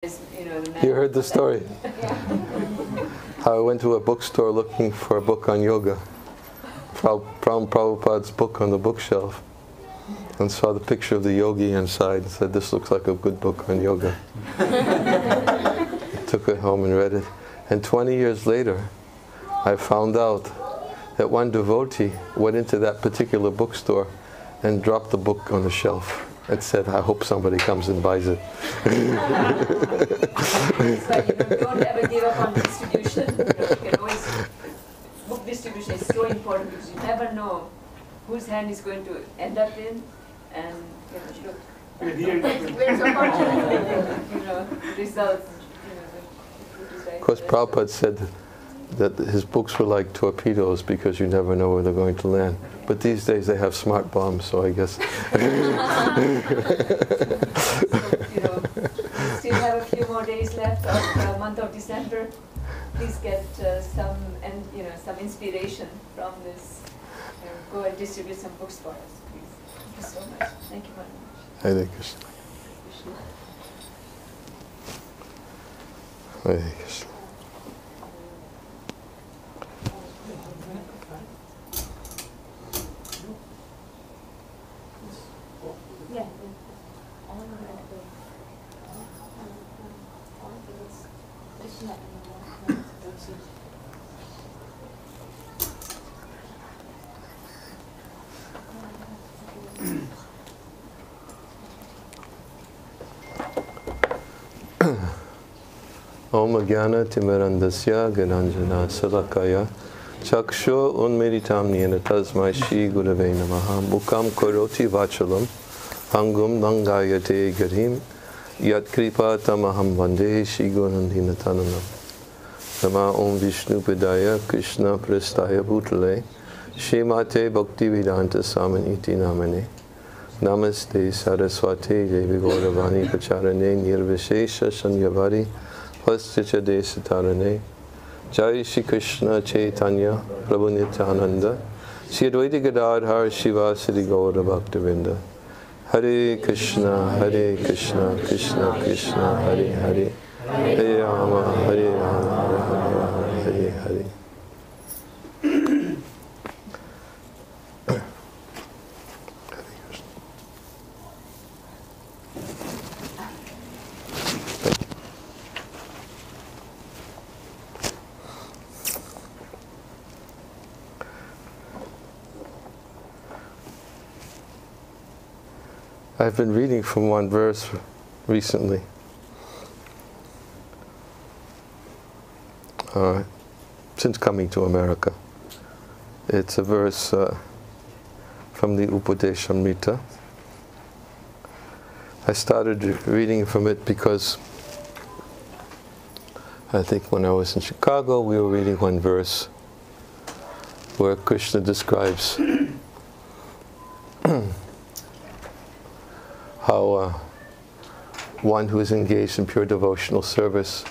You heard the story? How I went to a bookstore looking for a book on yoga, Prabhupada's book on the bookshelf, and saw the picture of the yogi inside and said, "This looks like a good book on yoga." Took it home and read it. And 20 years later, I found out that one devotee went into that particular bookstore and dropped the book on the shelf and said, "I hope somebody comes and buys it." That's why you don't ever give up on distribution. You can always, book distribution is so important because you never know whose hand is going to end up in, and look, where's opportunity, results. Of course, Prabhupada said that his books were like torpedoes because you never know where they're going to land. But these days they have smart bombs, so I guess. We still have a few more days left of the month of December. Please get some inspiration from this. Go and distribute some books for us, please. Thank you so much. Thank you very much. Hare Krishna. Hare Krishna. Om Jnana Timirandasya Gananjana Salakaya Chaksho Unmeritam Niyana Tasmai Shri Gurave Namaha Mukam Koroti Vachalam Angum Langayate Garim Yat Kripa Tamaham Vande Shri Gurandhina Tananam Nama Om Vishnu Padaya Krishna Prastaya Bhutale Shemate Bhakti Vedanta Samaniti Namane Namaste Saraswati Devi Gauravani Pacharane Nirvishesha Sanyavari Vasticha Desatarane Jai Shri Krishna Chaitanya Prabhu Nityananda Shri Advaita Gadadhar Shiva Sri Gaura Bhaktavinda Hare Krishna Krishna Krishna Hare Hare Hare Rama Hare Rama Hare Hare. I've been reading from one verse recently. Since coming to America. It's a verse from the Upadeshamrita. I started reading from it because I think when I was in Chicago we were reading one verse where Krishna describes how one who is engaged in pure devotional service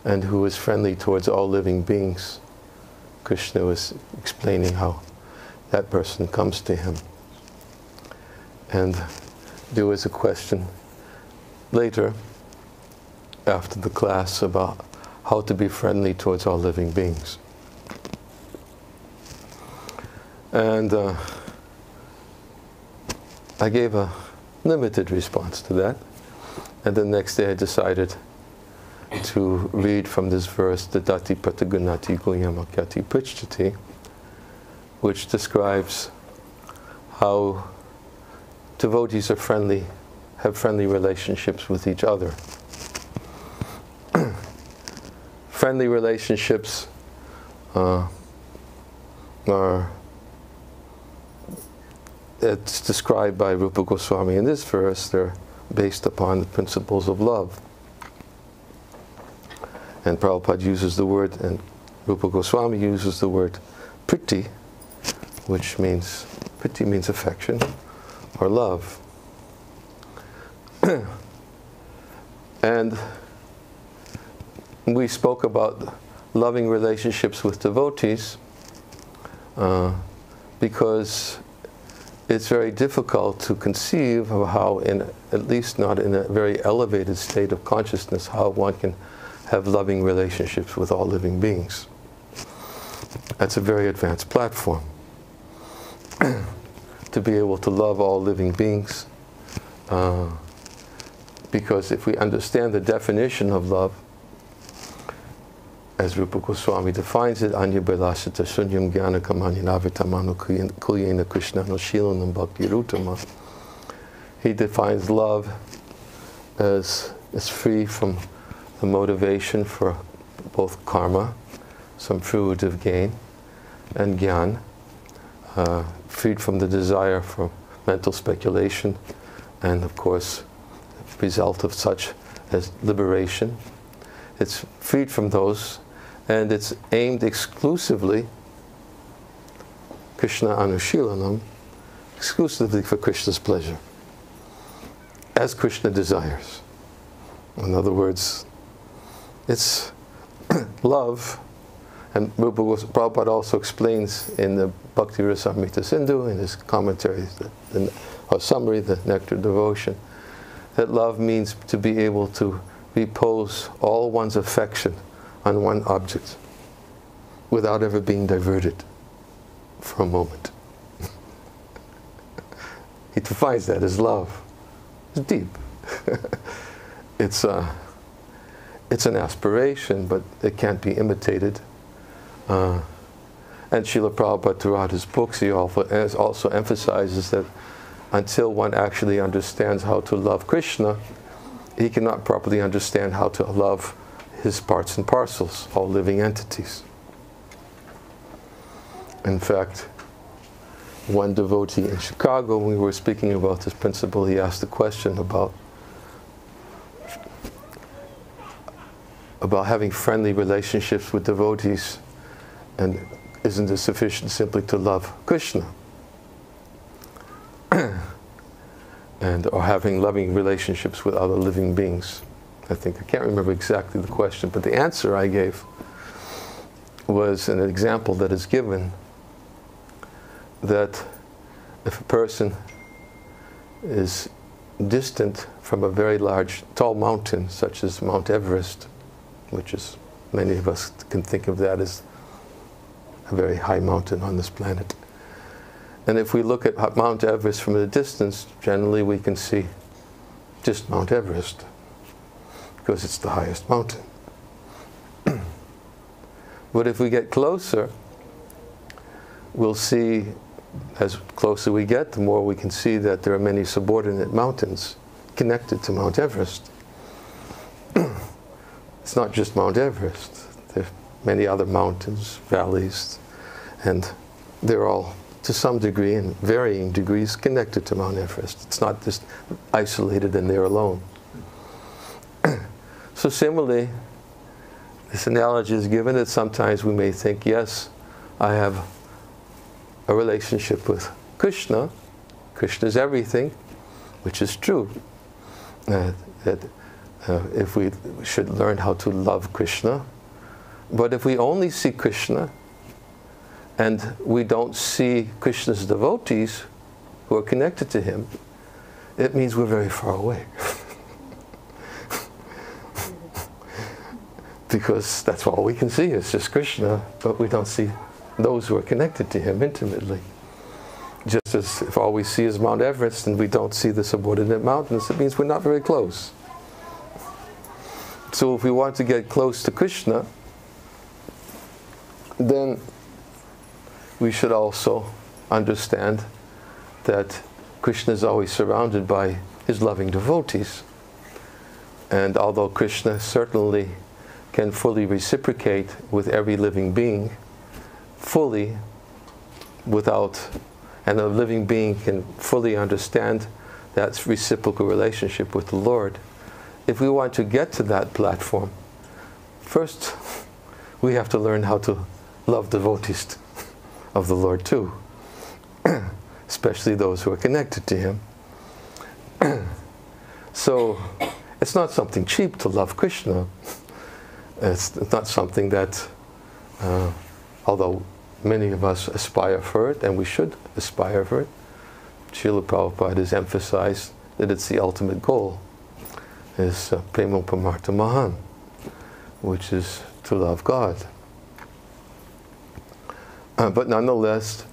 and who is friendly towards all living beings, Krishna was explaining how that person comes to him. And there was a question later, after the class, about how to be friendly towards all living beings. And I gave a limited response to that, and the next day I decided to read from this verse, the Dati Pratagunati Gunyamakyati Prichati, which describes how devotees are friendly, have friendly relationships with each other. Friendly relationships are it's described by Rupa Goswami in this verse. They're based upon the principles of love. And Prabhupada uses the word, and Rupa Goswami uses the word priti, which means, priti means affection or love. And we spoke about loving relationships with devotees because it's very difficult to conceive of how, at least not in a very elevated state of consciousness, how one can have loving relationships with all living beings. That's a very advanced platform. To be able to love all living beings, because if we understand the definition of love, as Rupa Goswami defines it, Anya Belasita Shunyam Gyana Kamanya Navitamano Kulyena Krishna no Shilanam Bhakti Rutama. He defines love as free from the motivation for both karma, some fruitive gain, and gyan, freed from the desire for mental speculation, and of course, the result of such as liberation. It's freed from those, and it's aimed exclusively, Krishna Anushilanam, exclusively for Krishna's pleasure, as Krishna desires. In other words, it's love, and Prabhupada also explains in the Bhakti Rasamrita Sindhu, in his commentaries, or summary, the Nectar Devotion, that love means to be able to repose all one's affection on one object without ever being diverted for a moment. He defines that as love. It's deep. It's an aspiration, but it can't be imitated. And Srila Prabhupada, throughout his books, he also emphasizes that until one actually understands how to love Krishna, he cannot properly understand how to love his parts and parcels, all living entities. In fact, one devotee in Chicago, when we were speaking about this principle, he asked a question about having friendly relationships with devotees, and isn't it sufficient simply to love Krishna? Or having loving relationships with other living beings. I can't remember exactly the question, but the answer I gave was an example that is given, that if a person is distant from a very large, tall mountain, such as Mount Everest, which is, many of us can think of that as a very high mountain on this planet. And if we look at Mount Everest from a distance, generally we can see just Mount Everest, because it's the highest mountain. But if we get closer, we'll see, as closer we get, the more we can see that there are many subordinate mountains connected to Mount Everest. It's not just Mount Everest. There are many other mountains, valleys, and they're all, to some degree, in varying degrees, connected to Mount Everest. It's not just isolated and there alone. So similarly, this analogy is given that sometimes we may think, yes, I have a relationship with Krishna. Krishna is everything, which is true. If we should learn how to love Krishna. But if we only see Krishna, and we don't see Krishna's devotees who are connected to him, it means we're very far away. Because that's all we can see is just Krishna, but we don't see those who are connected to him intimately. Just as if all we see is Mount Everest and we don't see the subordinate mountains, it means we're not very close. So if we want to get close to Krishna, then we should also understand that Krishna is always surrounded by his loving devotees. And although Krishna certainly can fully reciprocate with every living being, fully, and a living being can fully understand that reciprocal relationship with the Lord, if we want to get to that platform, first we have to learn how to love devotees of the Lord too, especially those who are connected to him. So it's not something cheap to love Krishna. It's not something that, although many of us aspire for it, and we should aspire for it, Srila Prabhupada has emphasized that it's the ultimate goal, is prema pamartha mahan, which is to love God. But nonetheless,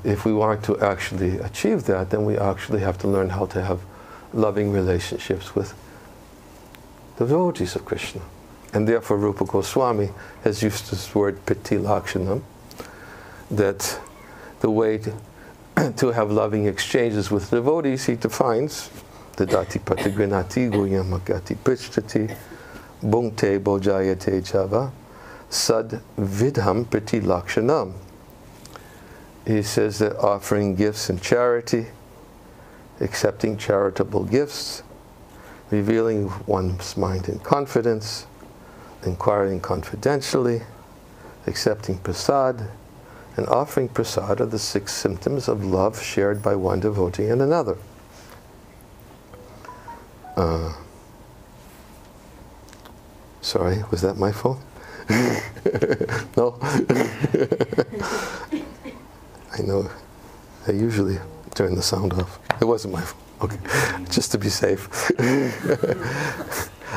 if we want to actually achieve that, then we actually have to learn how to have loving relationships with the devotees of Krishna. And therefore Rupa Goswami has used this word piti lakshanam, that the way to have loving exchanges with devotees, he defines the dati patagrinati guyamakati prichtati bhungte bojayate chava sad vidham piti lakshanam. He says that offering gifts in charity, accepting charitable gifts, revealing one's mind in confidence, inquiring confidentially, accepting prasad, and offering prasad are the 6 symptoms of love shared by one devotee and another. Sorry, was that my phone? No? I know, I usually turn the sound off. It wasn't my phone. Okay, just to be safe.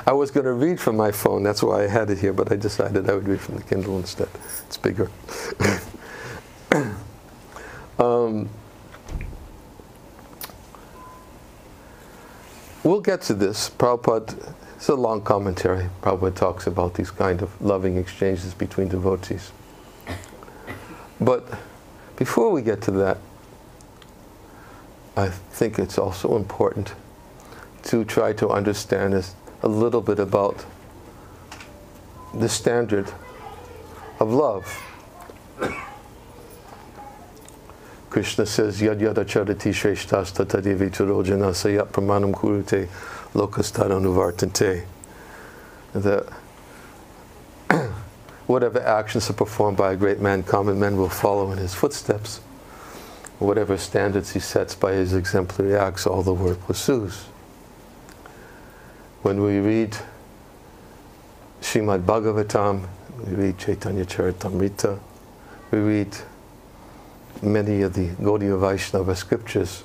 I was going to read from my phone, that's why I had it here, but I decided I would read from the Kindle instead. It's bigger. We'll get to this. Prabhupada, it's a long commentary. Prabhupada talks about these kind of loving exchanges between devotees. But before we get to that, I think it's also important to try to understand a little bit about the standard of love. Krishna says, Yad yada charati shreshtas tatadevi turojana sayat pramanam kurute lokastadanuvartante. That whatever actions are performed by a great man, common men will follow in his footsteps. Whatever standards he sets by his exemplary acts, all the world pursues. When we read Srimad Bhagavatam, we read Chaitanya Charitamrita, we read many of the Gaudiya Vaishnava scriptures,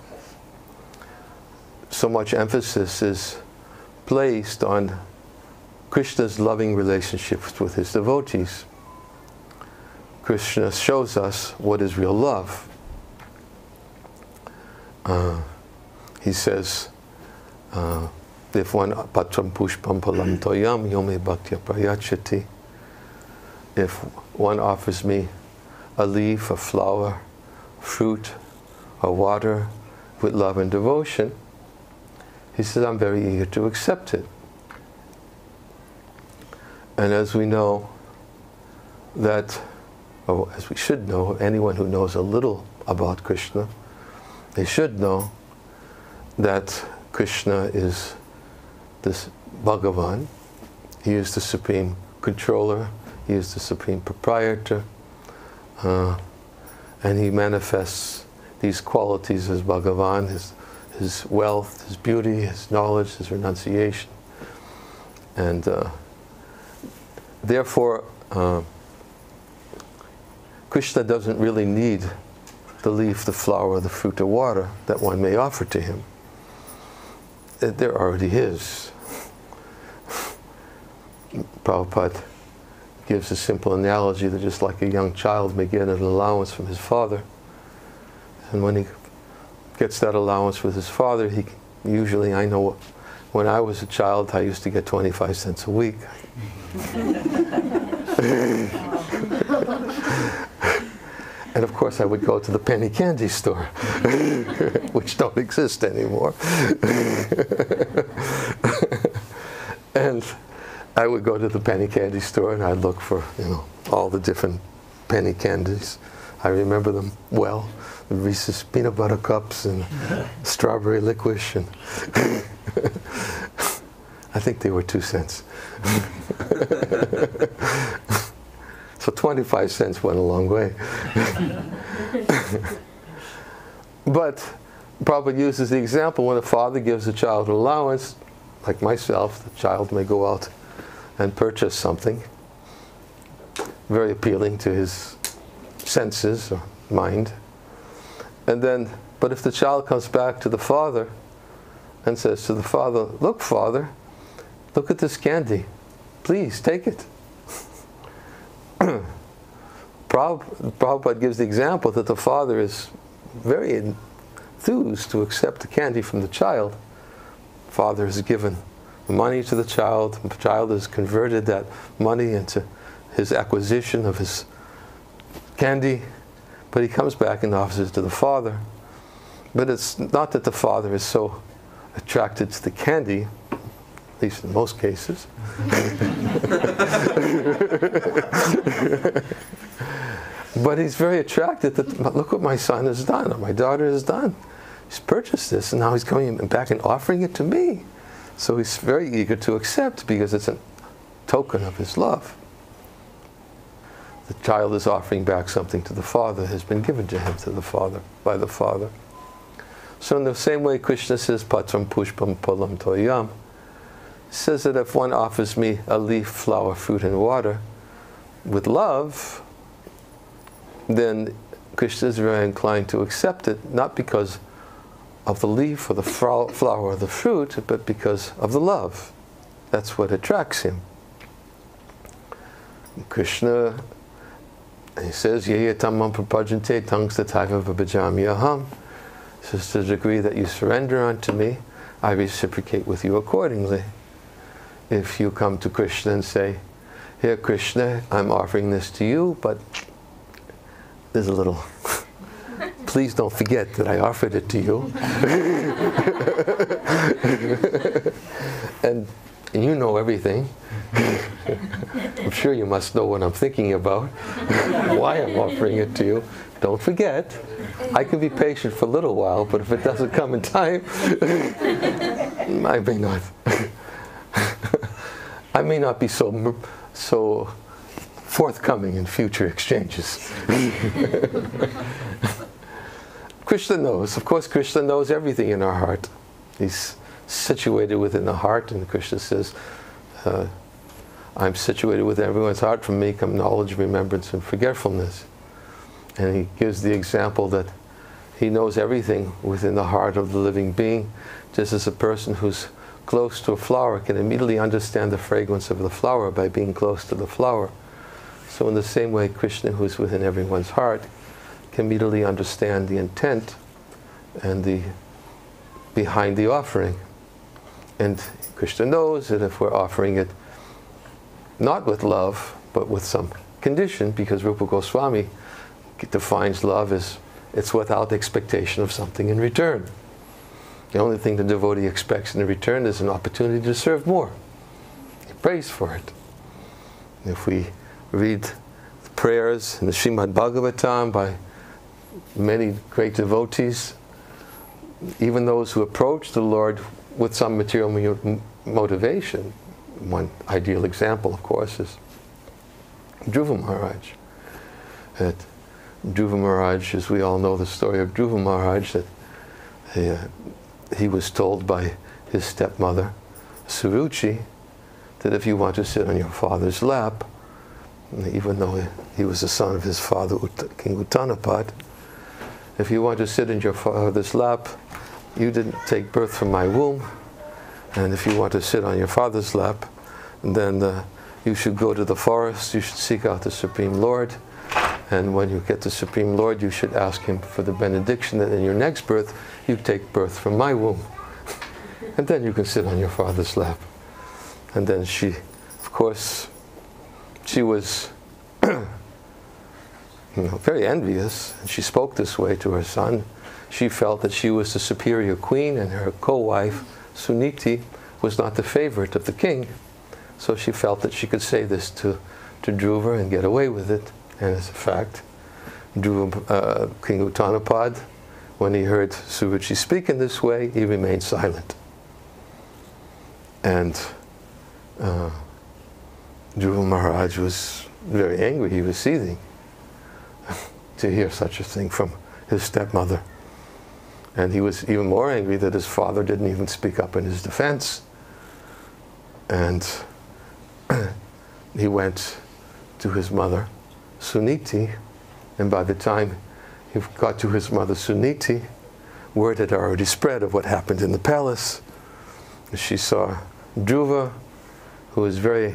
so much emphasis is placed on Krishna's loving relationships with his devotees. Krishna shows us what is real love. He says, if one patram pushpam palam toyam yome bhaktya prayachati, if one offers me a leaf, a flower, fruit, or water with love and devotion, he says, I'm very eager to accept it. And as we know that, or as we should know, anyone who knows a little about Krishna, they should know that Krishna is this Bhagavan. He is the supreme controller, he is the supreme proprietor, and he manifests these qualities as Bhagavan, his wealth, his beauty, his knowledge, his renunciation. And therefore, Krishna doesn't really need the leaf, the flower, the fruit, or water that one may offer to him. They're already his. Prabhupada gives a simple analogy that just like a young child may get an allowance from his father, and when he gets that allowance with his father, he usually, I know when I was a child, I used to get 25 cents a week. And of course I would go to the penny candy store, which don't exist anymore. And I would go to the penny candy store and I'd look for, all the different penny candies. I remember them well. The Reese's peanut butter cups and strawberry licorice, and I think they were 2 cents. So 25 cents went a long way. But Prabhupada uses the example when a father gives a child an allowance, like myself, the child may go out and purchase something very appealing to his senses or mind. And then But if the child comes back to the father and says to the father, look, father, look at this candy. Please, take it. Prabhupada gives the example that the father is very enthused to accept the candy from the child. Father has given money to the child has converted that money into his acquisition of his candy, but he comes back and offers it to the father. But it's not that the father is so attracted to the candy, at least in most cases. But he's very attracted that, look what my son has done, or my daughter has done. He's purchased this, and now he's coming back and offering it to me. So he's very eager to accept, because it's a token of his love. The child is offering back something to the father, has been given to him to the father, by the father. So in the same way Krishna says, Patram pushpam palam toyam, says that if one offers me a leaf, flower, fruit, and water with love, then Krishna is very inclined to accept it, not because of the leaf or the flower or the fruit, but because of the love. That's what attracts him. Krishna, he says, Ye tamam prapajante tangs tataiva vabhajami aham. Says, to the degree that you surrender unto me, I reciprocate with you accordingly. If you come to Krishna and say, here Krishna, I'm offering this to you, but there's a little, please don't forget that I offered it to you. And you know everything. I'm sure you must know what I'm thinking about, why I'm offering it to you. Don't forget, I can be patient for a little while, but if it doesn't come in time, I may not be so forthcoming in future exchanges. Krishna knows. Of course, Krishna knows everything in our heart. He's situated within the heart, and Krishna says, I'm situated within everyone's heart. From me come knowledge, remembrance, and forgetfulness. And he gives the example that he knows everything within the heart of the living being, just as a person who's close to a flower can immediately understand the fragrance of the flower by being close to the flower. So in the same way, Krishna, who is within everyone's heart, can immediately understand the intent and the behind the offering. And Krishna knows that if we're offering it not with love, but with some condition, because Rupa Goswami defines love as it's without expectation of something in return. The only thing the devotee expects in return is an opportunity to serve more. He prays for it. If we read the prayers in the Srimad Bhagavatam by many great devotees, even those who approach the Lord with some material motivation, one ideal example, of course, is Dhruva Maharaj. That Dhruva Maharaj, as we all know the story of Dhruva Maharaj, that he was told by his stepmother, Suruchi, that if you want to sit on your father's lap, even though he was the son of his father, King Uttanapad, if you want to sit in your father's lap, you didn't take birth from my womb, and if you want to sit on your father's lap, then you should go to the forest, you should seek out the Supreme Lord, and when you get the Supreme Lord, you should ask him for the benediction that in your next birth, you take birth from my womb. And then you can sit on your father's lap. And then she, of course, she was very envious, and she spoke this way to her son. She felt that she was the superior queen, and her co-wife, Suniti, was not the favorite of the king. So she felt that she could say this to Dhruva and get away with it. And as a fact, Dhruva, King Uttanapad, when he heard Suruchi speak in this way, he remained silent. And Dhruva Maharaj was very angry. He was seething to hear such a thing from his stepmother. And he was even more angry that his father didn't even speak up in his defense. And he went to his mother, Suniti, and by the time he got to his mother Suniti, word had already spread of what happened in the palace. She saw Dhruva, who was very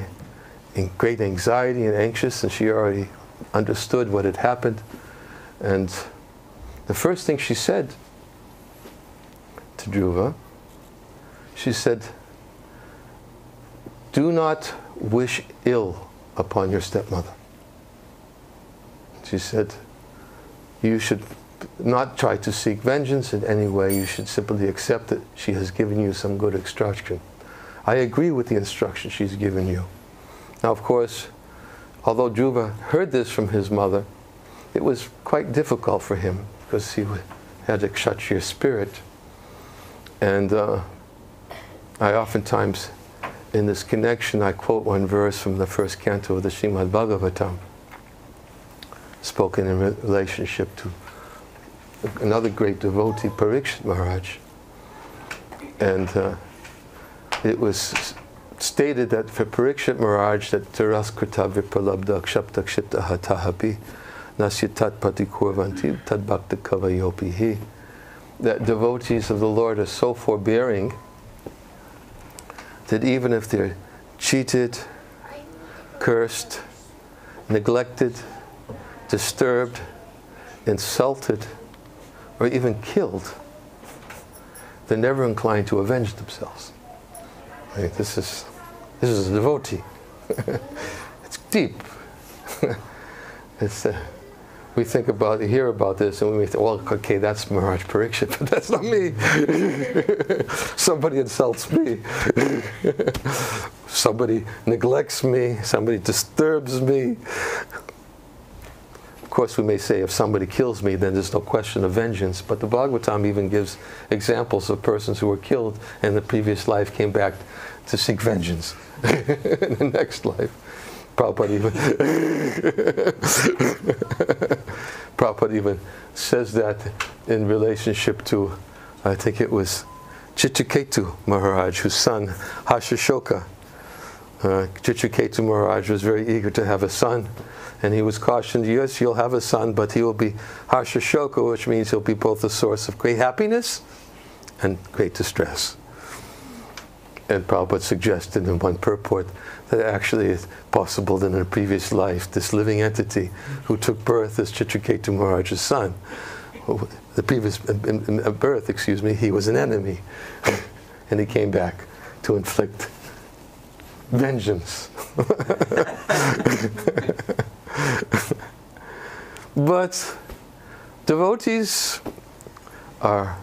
in great anxiety and anxious, and she already understood what had happened. And the first thing she said to Dhruva, she said, "Do not wish ill upon your stepmother." She said, "You should not try to seek vengeance in any way. You should simply accept that she has given you some good instruction. I agree with the instruction she's given you." Now, of course, although Dhruva heard this from his mother, it was quite difficult for him because he had a Kshatriya spirit. And I oftentimes, in this connection, I quote one verse from the first canto of the Srimad Bhagavatam, spoken in relationship to another great devotee, Parikshit Maharaj. And it was stated that for Parikshit Maharaj, that Taraskrita Vipralabda Kshapta Kshipta Hatahapi Nasyatat Pati Kurvanti Tad Bhakta Kavayopihi, that devotees of the Lord are so forbearing that even if they're cheated, cursed, neglected, disturbed, insulted, or even killed, they're never inclined to avenge themselves. Right? This is a devotee. It's deep. It's we think about, hear about this, and we think, well, okay, that's Maharaj Parikshit, but that's not me. Somebody insults me. Somebody neglects me. Somebody disturbs me. Of course, we may say, if somebody kills me, then there's no question of vengeance. But the Bhagavatam even gives examples of persons who were killed in the previous life, came back to seek vengeance in the next life. Prabhupada even says that in relationship to, I think it was Chitraketu Maharaj, whose son, Harsashoka. Chitraketu Maharaj was very eager to have a son, and he was cautioned, yes, you'll have a son, but he will be Harsashoka, which means he'll be both a source of great happiness and great distress. And Prabhupada suggested in one purport that actually it's possible that in a previous life, this living entity who took birth as Chitraketu Maharaj's son, the previous birth, he was an enemy. And he came back to inflict vengeance. But devotees are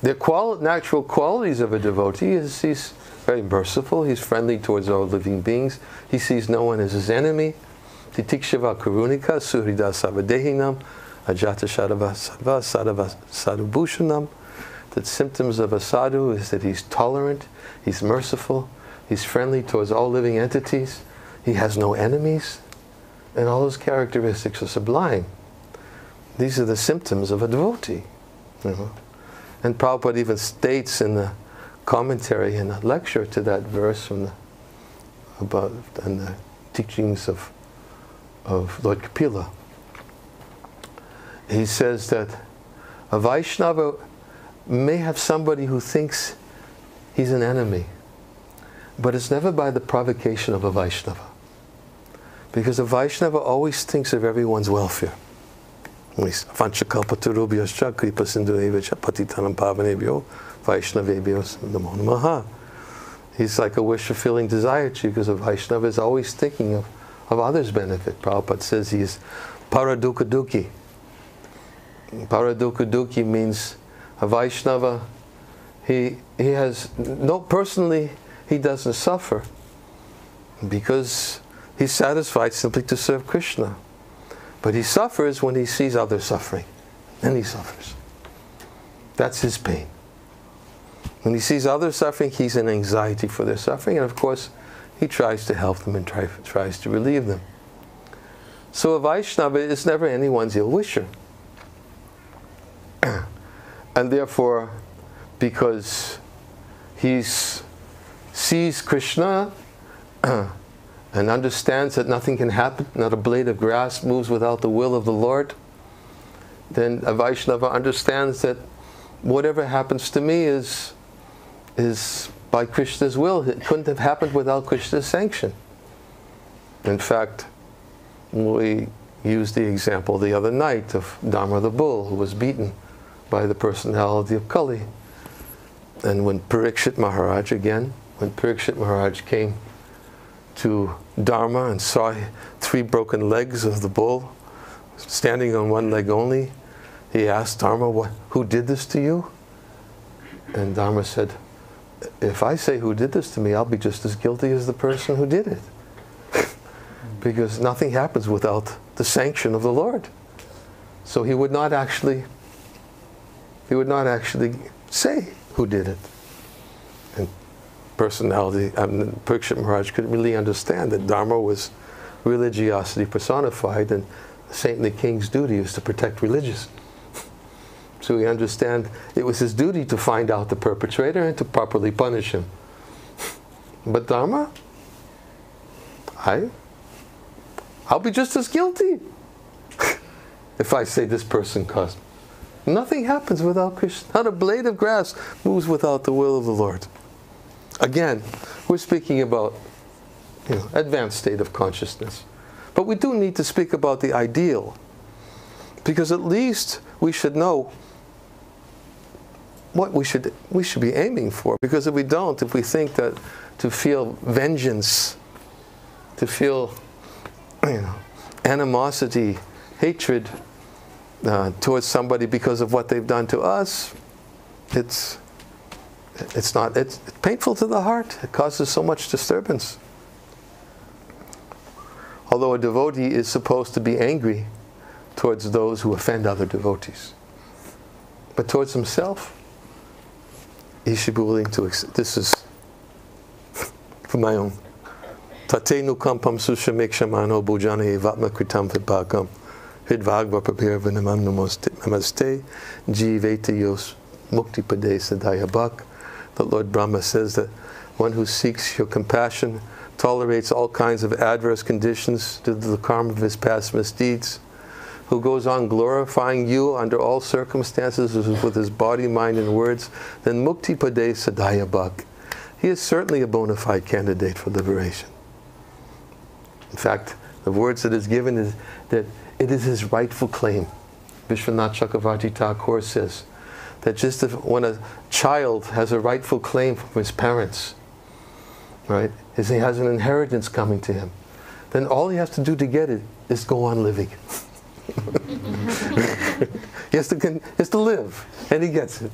the natural qualities of a devotee is he's very merciful, he's friendly towards all living beings, he sees no one as his enemy. Titikshava karunika surida savadehinam ajata shadava sadava sadhubhushanam. The symptoms of a sadhu is that he's tolerant, he's merciful, he's friendly towards all living entities, he has no enemies, and all those characteristics are sublime. These are the symptoms of a devotee. You know? And Prabhupada even states in the commentary, in a lecture to that verse from the teachings of Lord Kapila, he says that a Vaishnava may have somebody who thinks he's an enemy, but it's never by the provocation of a Vaishnava. Because a Vaishnava always thinks of everyone's welfare. He's like a wish-fulfilling desire to, because a Vaishnava is always thinking of others' benefit. Prabhupada says he is paradukha-dukhi. Paradukha-dukhi means a Vaishnava, he has, personally he doesn't suffer because he's satisfied simply to serve Krishna. But he suffers when he sees others suffering. Then he suffers. That's his pain. When he sees others suffering, he's in anxiety for their suffering. And of course, he tries to help them and tries to relieve them. So a Vaishnava is never anyone's ill-wisher. And therefore, because he sees Krishna and understands that nothing can happen, not a blade of grass moves without the will of the Lord, then a Vaishnava understands that whatever happens to me is by Krishna's will. It couldn't have happened without Krishna's sanction. In fact, we used the example the other night of Dharma the bull, who was beaten by the personality of Kali. And when Parikshit Maharaj came to Dharma and saw 3 broken legs of the bull, standing on 1 leg only, he asked Dharma, who did this to you? And Dharma said, if I say who did this to me, I'll be just as guilty as the person who did it. Because nothing happens without the sanction of the Lord. So he would not actually say who did it. And Parikshit Maharaj couldn't really understand that Dharma was religiosity personified, and the saintly king's duty is to protect religious. So we understand it was his duty to find out the perpetrator and to properly punish him. But Dharma, I'll be just as guilty if I say this person caused. Nothing happens without Krishna. Not a blade of grass moves without the will of the Lord. Again, we're speaking about advanced state of consciousness. But we do need to speak about the ideal, because at least we should know what we should be aiming for. Because if we don't, if we think that to feel vengeance, to feel animosity, hatred towards somebody because of what they've done to us, it's painful to the heart. It causes so much disturbance. Although a devotee is supposed to be angry towards those who offend other devotees, but towards himself, he should be willing to accept. This is for my own. Tatenu kampam sushamekshamano bhujana evatma kritam vidbhakam hidvagva prapirvanamam namaste jiveta yos mukti pade sadaya bhak. The Lord Brahma says that one who seeks your compassion tolerates all kinds of adverse conditions due to the karma of his past misdeeds, who goes on glorifying you under all circumstances with his body, mind, and words, then mukti pade sadaya bhak. He is certainly a bona fide candidate for liberation. In fact, the words that is given is that it is his rightful claim. Vishwanath Chakravarti Thakur says that just when a child has a rightful claim from his parents, right, he has an inheritance coming to him, then all he has to do to get it is go on living. He has to live, and he gets it.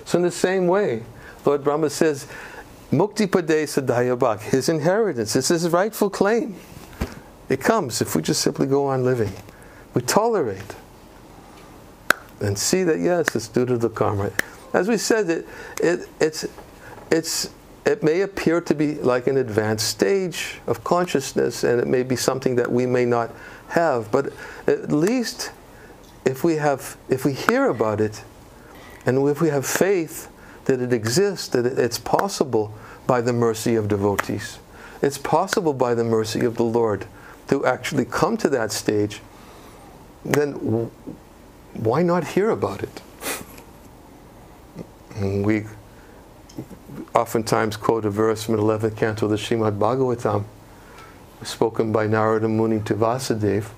So in the same way, Lord Brahma says, Mukti Pade Sadaya Bhak, his inheritance, it's his rightful claim. It comes if we just simply go on living. We tolerate and see that, yes, it's due to the karma. As we said, it may appear to be like an advanced stage of consciousness, and it may be something that we may not have, but at least if we hear about it, and if we have faith that it exists, that it's possible by the mercy of devotees, it's possible by the mercy of the Lord to actually come to that stage, then why not hear about it? We oftentimes quote a verse from the 11th canto of the Srimad Bhagavatam, spoken by Narada Muni to Vasudeva,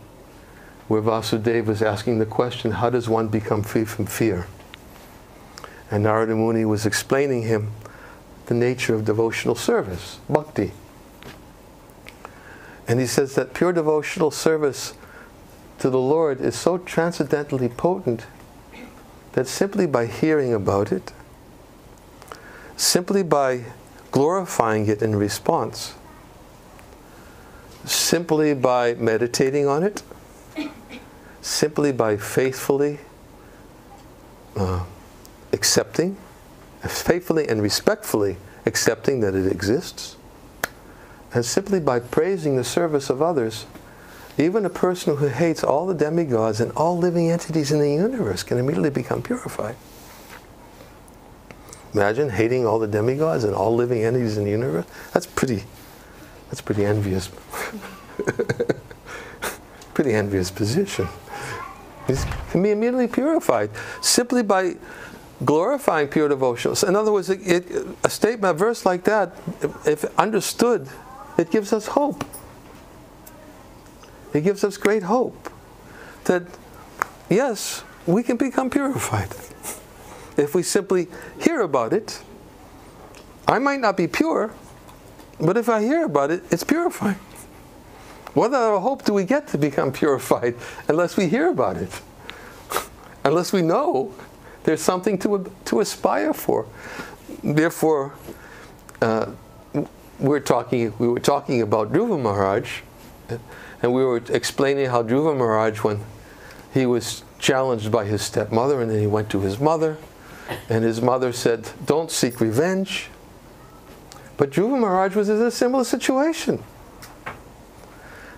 where Vasudeva is asking the question, how does one become free from fear? And Narada Muni was explaining him the nature of devotional service, bhakti. And he says that pure devotional service to the Lord is so transcendently potent that simply by hearing about it, simply by glorifying it in response, simply by meditating on it, simply by faithfully accepting, faithfully and respectfully accepting that it exists, and simply by praising the service of others, even a person who hates all the demigods and all living entities in the universe can immediately become purified. Imagine hating all the demigods and all living entities in the universe. That's pretty envious. Pretty envious position. He can be immediately purified simply by glorifying pure devotion. So in other words, a statement, a verse like that, if understood, it gives us hope. It gives us great hope that, yes, we can become purified. If we simply hear about it, I might not be pure, but if I hear about it, it's purifying. What other hope do we get to become purified unless we hear about it? Unless we know there's something to aspire for. Therefore, we were talking about Dhruva Maharaj, and we were explaining how Dhruva Maharaj, when he was challenged by his stepmother, and then he went to his mother, and his mother said, "Don't seek revenge." But Dhruva Maharaj was in a similar situation.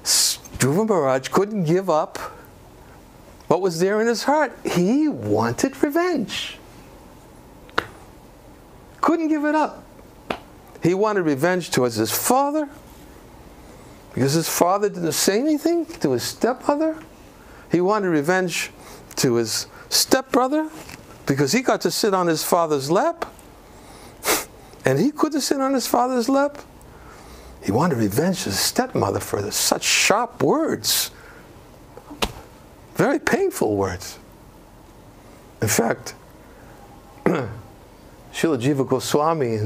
Dhruva Maharaj couldn't give up what was there in his heart. He wanted revenge. Couldn't give it up. He wanted revenge towards his father, because his father didn't say anything to his stepmother. He wanted revenge to his stepbrother, because he got to sit on his father's lap, and he couldn't sit on his father's lap. He wanted revenge to his stepmother for such sharp words. Very painful words. In fact, Srila Jiva Goswami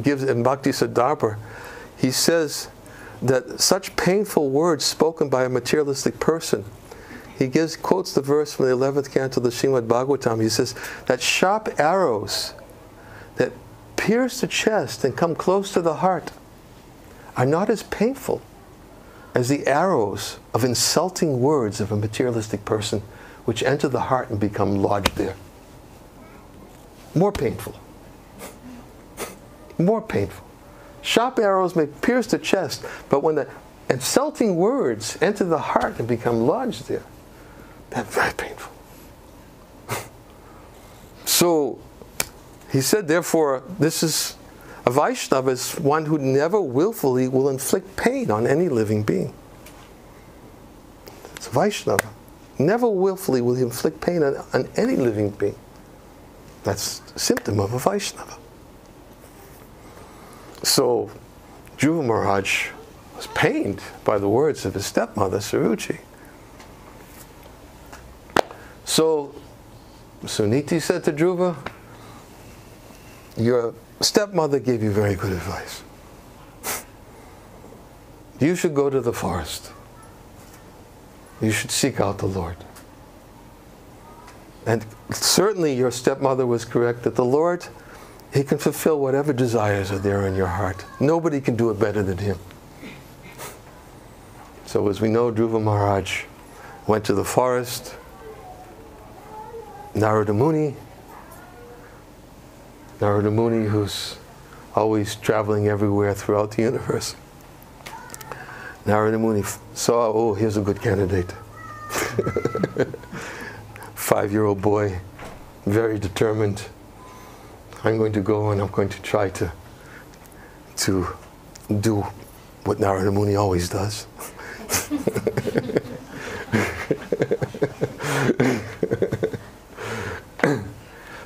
gives in Bhakti Siddhartha, he says that such painful words spoken by a materialistic person, he quotes the verse from the 11th canto of the Srimad Bhagavatam. He says that sharp arrows that pierce the chest and come close to the heart are not as painful as the arrows of insulting words of a materialistic person, which enter the heart and become lodged there. More painful. More painful. Sharp arrows may pierce the chest, but when the insulting words enter the heart and become lodged there, that's very painful. So, he said, therefore, this is a Vaishnava is one who never willfully will inflict pain on any living being. It's a Vaishnava. Never willfully will he inflict pain on any living being. That's a symptom of a Vaishnava. So, Dhruva Maharaj was pained by the words of his stepmother, Saruchi. So, Suniti said to Dhruva, your stepmother gave you very good advice. You should go to the forest. You should seek out the Lord. And certainly your stepmother was correct that the Lord, He can fulfill whatever desires are there in your heart. Nobody can do it better than Him. So as we know, Dhruva Maharaj went to the forest. Narada Muni, who's always traveling everywhere throughout the universe. Narada Muni saw, oh, here's a good candidate. 5-year-old boy, very determined. I'm going to go and I'm going to try to do what Narada Muni always does.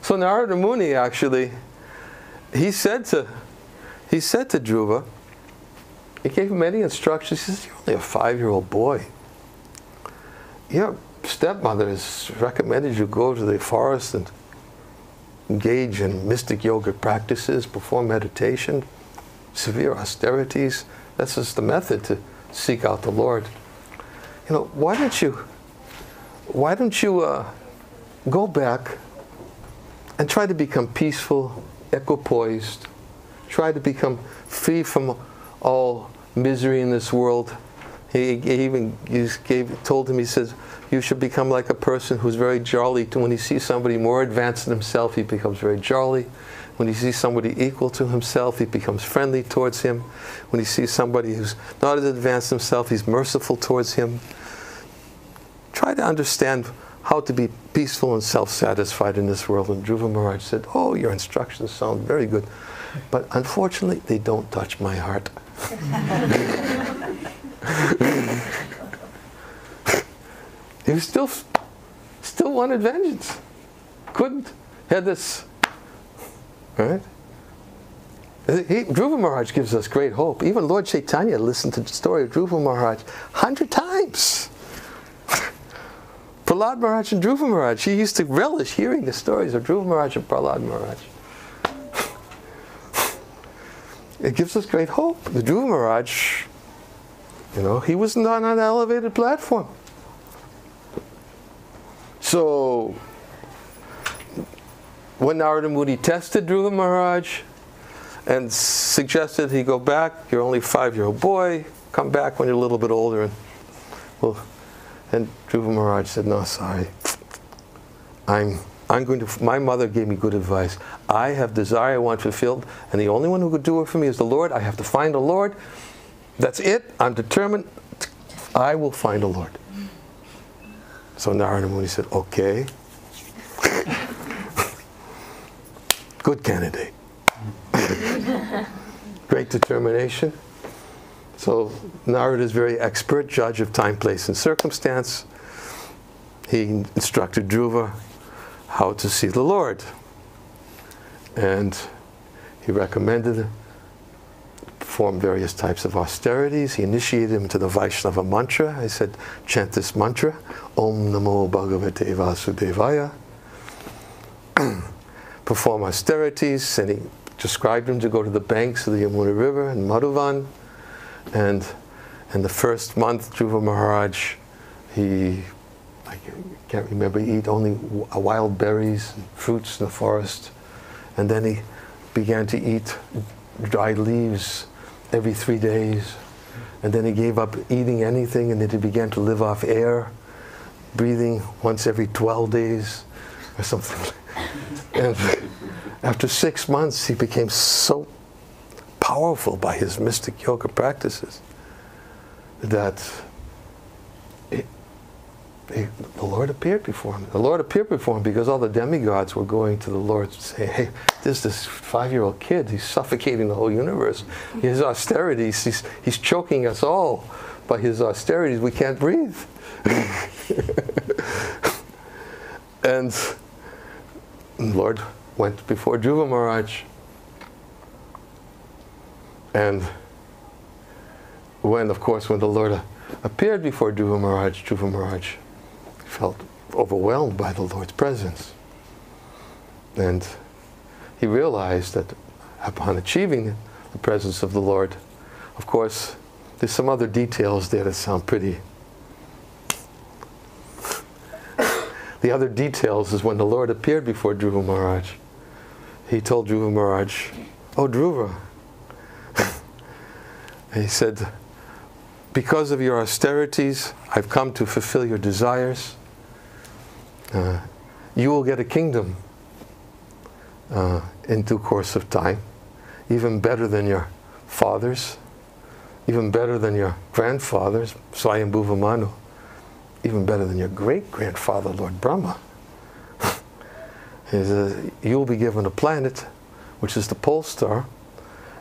So Narada Muni actually, he said to Dhruva, he gave him many instructions. He says, you're only a 5-year-old boy. Your stepmother has recommended you go to the forest and engage in mystic yogic practices, perform meditation, severe austerities. That's just the method to seek out the Lord. You know, why don't you go back and try to become peaceful, equipoised, try to become free from all misery in this world. He told him, he says, you should become like a person who's very jolly. When he sees somebody more advanced than himself, he becomes very jolly. When he sees somebody equal to himself, he becomes friendly towards him. When he sees somebody who's not as advanced as himself, he's merciful towards him. Try to understand how to be peaceful and self-satisfied in this world. And Dhruva Maharaj said, oh, your instructions sound very good, but unfortunately, they don't touch my heart. He was still wanted vengeance. Couldn't. Had this, right? Dhruva Maharaj gives us great hope. Even Lord Chaitanya listened to the story of Dhruva Maharaj 100 times. Prahlad Maharaj and Dhruva Maharaj, he used to relish hearing the stories of Dhruva Maharaj and Prahlad Maharaj. It gives us great hope. The Dhruva Maharaj, you know, he was not on an elevated platform. So, when Narada Muni tested Dhruva Maharaj and suggested he go back, you're only a 5-year-old boy, come back when you're a little bit older. And Dhruva Maharaj said, no, sorry. My mother gave me good advice. I have desire I want fulfilled, and the only one who could do it for me is the Lord. I have to find the Lord. That's it. I'm determined. I will find the Lord. So Narada Muni said, okay. Good candidate. Great determination. So Narada is very expert, judge of time, place, and circumstance. He instructed Dhruva how to see the Lord. And he recommended perform various types of austerities. He initiated him to the Vaishnava mantra. I said, chant this mantra, Om Namo Bhagavate Vasudevaya. Perform austerities, and he described him to go to the banks of the Yamuna River in Madhuvan. And in the first month, Dhruva Maharaj, I can't remember, he eat only wild berries and fruits in the forest. And then he began to eat dried leaves every 3 days. And then he gave up eating anything, and then he began to live off air, breathing once every 12 days or something. And after 6 months, he became so powerful by his mystic yoga practices that the Lord appeared before him. The Lord appeared before him because all the demigods were going to the Lord to say, hey, this 5-year-old kid, he's suffocating the whole universe. His austerities, he's choking us all by his austerities. We can't breathe. And the Lord went before Dhruva Maharaj. And when the Lord appeared before Dhruva Maharaj felt overwhelmed by the Lord's presence. And he realized that upon achieving the presence of the Lord, of course, there's some other details there that sound pretty. The other details is when the Lord appeared before Dhruva Maharaj, he told Dhruva Maharaj, oh Dhruva, he said, because of your austerities, I've come to fulfill your desires. You will get a kingdom in due course of time, even better than your fathers, even better than your grandfathers, Swayambhuva Manu, even better than your great-grandfather, Lord Brahma. He says, you'll be given a planet, which is the pole star,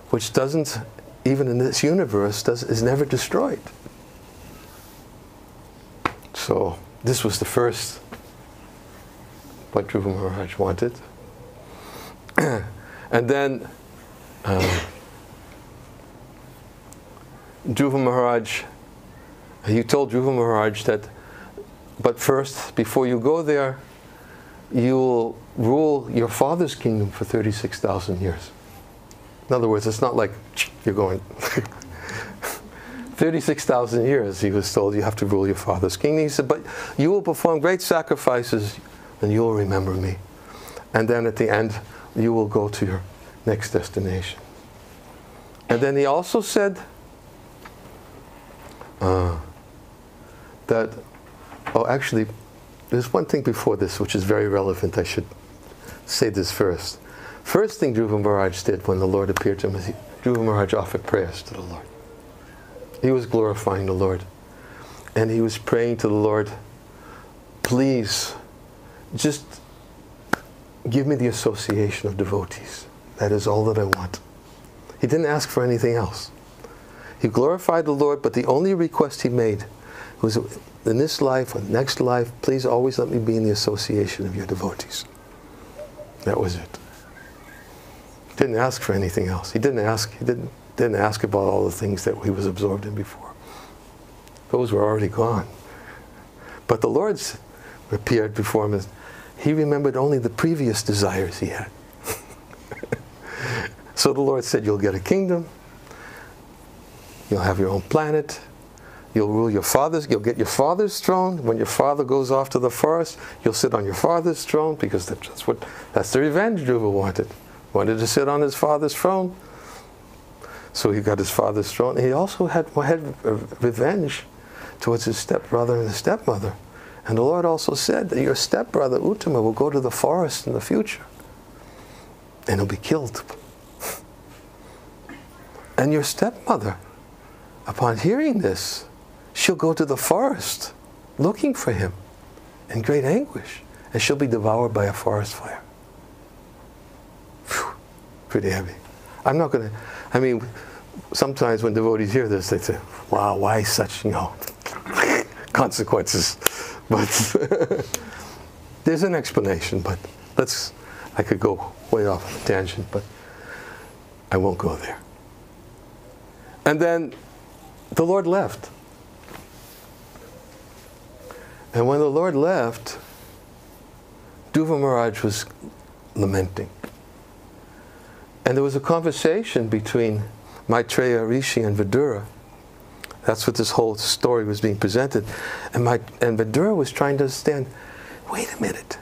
which doesn't, even in this universe, is never destroyed. So this was the first what Dhruva Maharaj wanted. And then Dhruva Maharaj, he told Dhruva Maharaj that, but first, before you go there, you'll rule your father's kingdom for 36,000 years. In other words, it's not like you're going 36,000 years, he was told, you have to rule your father's kingdom. He said, but you will perform great sacrifices and you will remember me. And then at the end, you will go to your next destination. And then he also said that, oh actually, there's one thing before this which is very relevant. I should say this first. First thing Dhruva Maharaj did when the Lord appeared to him, Dhruva Maharaj offered prayers to the Lord. He was glorifying the Lord. And he was praying to the Lord, please, just give me the association of devotees. That is all that I want. He didn't ask for anything else. He glorified the Lord, but the only request he made It was, in this life or next life, please always let me be in the association of your devotees. That was it. Didn't ask for anything else. He didn't ask about all the things that he was absorbed in before. Those were already gone. But the Lord's appeared before him. He remembered only the previous desires he had. So the Lord said, you'll get a kingdom, you'll have your own planet, you'll rule your father's, you'll get your father's throne. When your father goes off to the forest, you'll sit on your father's throne, because that's the revenge Dhruva wanted. Wanted to sit on his father's throne. So he got his father's throne. And he also had revenge towards his stepbrother and his stepmother. And the Lord also said that your stepbrother Uttama will go to the forest in the future, and he'll be killed. And your stepmother, upon hearing this, she'll go to the forest looking for him in great anguish, and she'll be devoured by a forest fire. Whew, pretty heavy. I'm not going to, I mean, sometimes when devotees hear this, they say, wow, why such, consequences? But there's an explanation, but I could go way off on a tangent, but I won't go there. And then the Lord left. And when the Lord left, Dhruva Maharaj was lamenting. And there was a conversation between Maitreya Rishi and Vidura. That's what this whole story was being presented. And Vidura was trying to understand, wait a minute.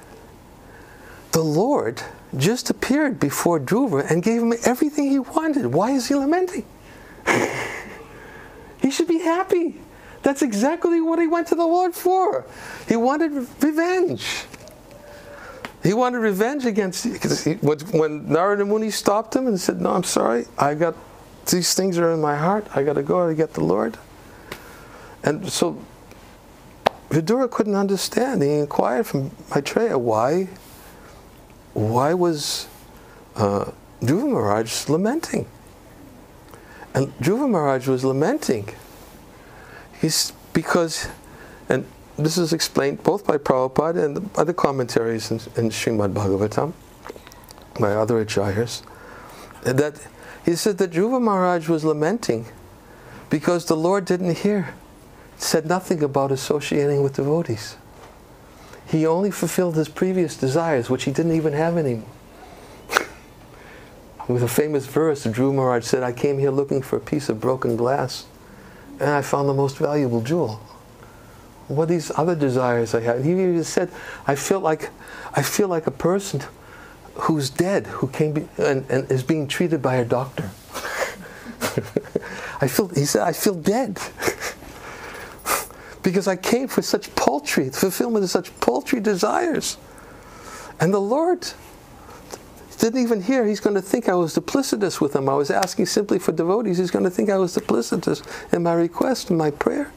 The Lord just appeared before Dhruva and gave him everything he wanted. Why is he lamenting? He should be happy. That's exactly what he went to the Lord for. He wanted revenge. He wanted revenge against, when Narada Muni stopped him and said, no, I'm sorry, these things are in my heart, I got to go to get the Lord. And so Vidura couldn't understand. He inquired from Maitreya, why was Dhruva Maharaj lamenting? And Dhruva Maharaj was lamenting because, and this is explained both by Prabhupada and other commentaries in Srimad Bhagavatam, by other acharyas, that he said that Dhruva Maharaj was lamenting because the Lord didn't hear, said nothing about associating with devotees. He only fulfilled his previous desires, which he didn't even have anymore. With a famous verse, Dhruva Maharaj said, I came here looking for a piece of broken glass, and I found the most valuable jewel. What these other desires I had? He even said, I feel like a person who's dead, who came and is being treated by a doctor. He said, I feel dead. Because I came for such paltry, fulfillment of such paltry desires. And the Lord didn't even hear. He's going to think I was duplicitous with him. I was asking simply for devotees. He's going to think I was duplicitous in my request, in my prayer.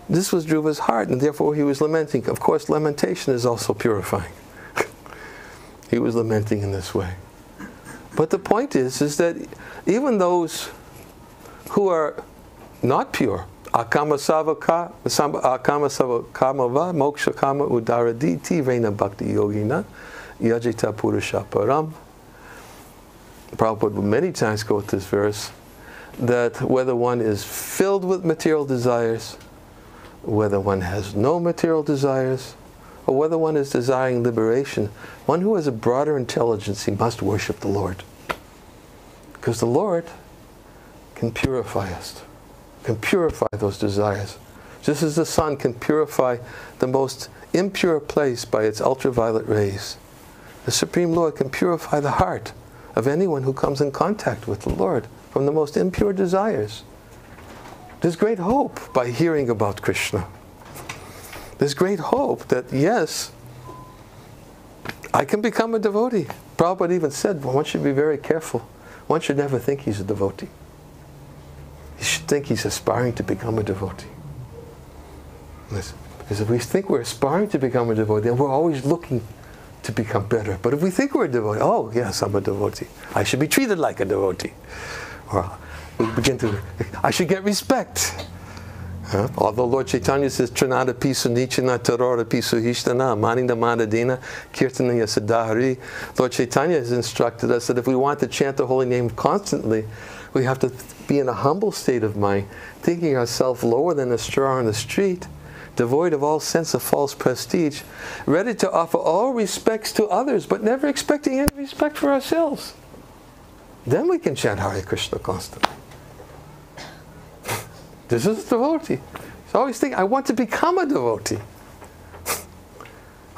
This was Dhruva's heart, and therefore he was lamenting. Of course, lamentation is also purifying. He was lamenting in this way. But the point is that even those who are not pure, akama savaka, akama savakama moksha kama udaraditi vena bhakti yogina, yajita purusha param. Prabhupada would many times quote this verse, that whether one is filled with material desires, whether one has no material desires, or whether one is desiring liberation, one who has a broader intelligence, he must worship the Lord. Because the Lord can purify us, can purify those desires. Just as the sun can purify the most impure place by its ultraviolet rays, the Supreme Lord can purify the heart of anyone who comes in contact with the Lord from the most impure desires. There's great hope by hearing about Krishna. There's great hope that, yes, I can become a devotee. Prabhupada even said, well, one should be very careful. One should never think he's a devotee. He should think he's aspiring to become a devotee. Listen, because if we think we're aspiring to become a devotee, then we're always looking to become better. But if we think we're a devotee, oh yes, I'm a devotee, I should be treated like a devotee. Or we begin to, I should get respect. Although Lord Chaitanya says, Trinada pisu nichana tarora pisu hishtana, maninda manadina, kirtanaya siddhahari. Lord Chaitanya has instructed us that if we want to chant the holy name constantly, we have to be in a humble state of mind, thinking ourselves lower than a straw on the street, devoid of all sense of false prestige, ready to offer all respects to others, but never expecting any respect for ourselves. Then we can chant Hare Krishna constantly. This is a devotee. So I always think, I want to become a devotee.